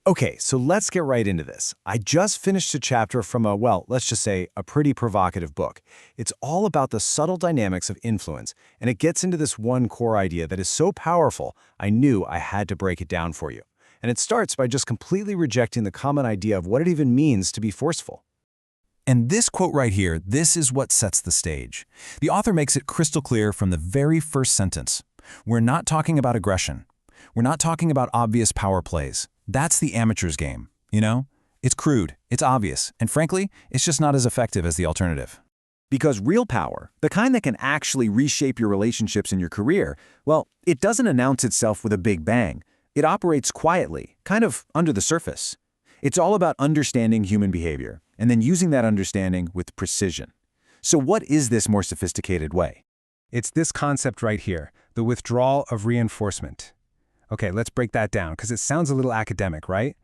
Okay, so let's get right into this. I just finished a chapter from well, let's just say a pretty provocative book. It's all about the subtle dynamics of influence, and it gets into this one core idea that is so powerful, I knew I had to break it down for you. And it starts by just completely rejecting the common idea of what it even means to be forceful. And this quote right here, this is what sets the stage. The author makes it crystal clear from the very first sentence. We're not talking about aggression. We're not talking about obvious power plays. That's the amateur's game, you know? It's crude, it's obvious, and frankly, it's just not as effective as the alternative. Because real power, the kind that can actually reshape your relationships and your career, well, it doesn't announce itself with a big bang. It operates quietly, kind of under the surface. It's all about understanding human behavior, and then using that understanding with precision. So what is this more sophisticated way? It's this concept right here, the withdrawal of reinforcement. Okay, let's break that down, because it sounds a little academic, right?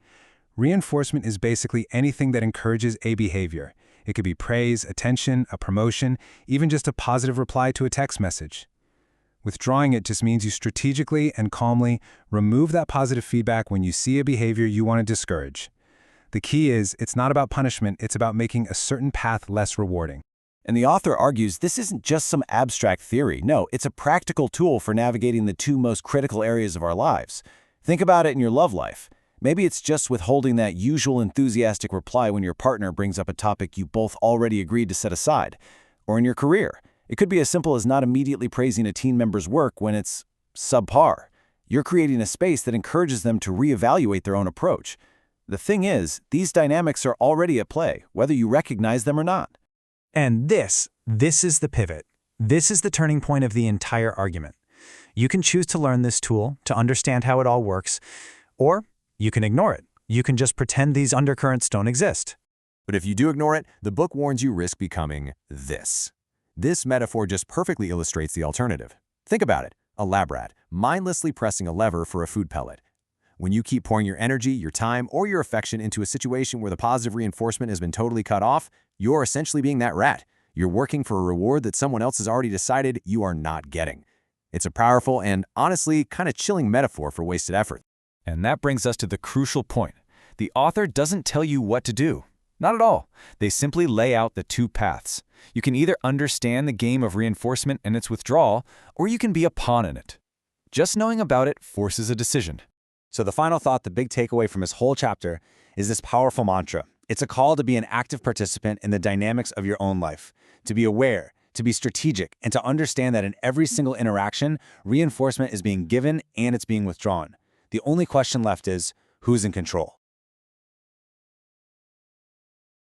Reinforcement is basically anything that encourages a behavior. It could be praise, attention, a promotion, even just a positive reply to a text message. Withdrawing it just means you strategically and calmly remove that positive feedback when you see a behavior you want to discourage. The key is, it's not about punishment, it's about making a certain path less rewarding. And the author argues this isn't just some abstract theory. No, it's a practical tool for navigating the two most critical areas of our lives. Think about it in your love life. Maybe it's just withholding that usual enthusiastic reply when your partner brings up a topic you both already agreed to set aside. Or in your career, it could be as simple as not immediately praising a team member's work when it's subpar. You're creating a space that encourages them to reevaluate their own approach. The thing is, these dynamics are already at play, whether you recognize them or not. And this is the pivot. This is the turning point of the entire argument. You can choose to learn this tool, to understand how it all works, or you can ignore it. You can just pretend these undercurrents don't exist. But if you do ignore it, the book warns you risk becoming this. This metaphor just perfectly illustrates the alternative. Think about it, a lab rat, mindlessly pressing a lever for a food pellet. When you keep pouring your energy, your time, or your affection into a situation where the positive reinforcement has been totally cut off, you're essentially being that rat. You're working for a reward that someone else has already decided you are not getting. It's a powerful and, honestly, kind of chilling metaphor for wasted effort. And that brings us to the crucial point. The author doesn't tell you what to do. Not at all. They simply lay out the two paths. You can either understand the game of reinforcement and its withdrawal, or you can be a pawn in it. Just knowing about it forces a decision. So the final thought, the big takeaway from this whole chapter, is this powerful mantra. It's a call to be an active participant in the dynamics of your own life, to be aware, to be strategic, and to understand that in every single interaction, reinforcement is being given and it's being withdrawn. The only question left is, who's in control?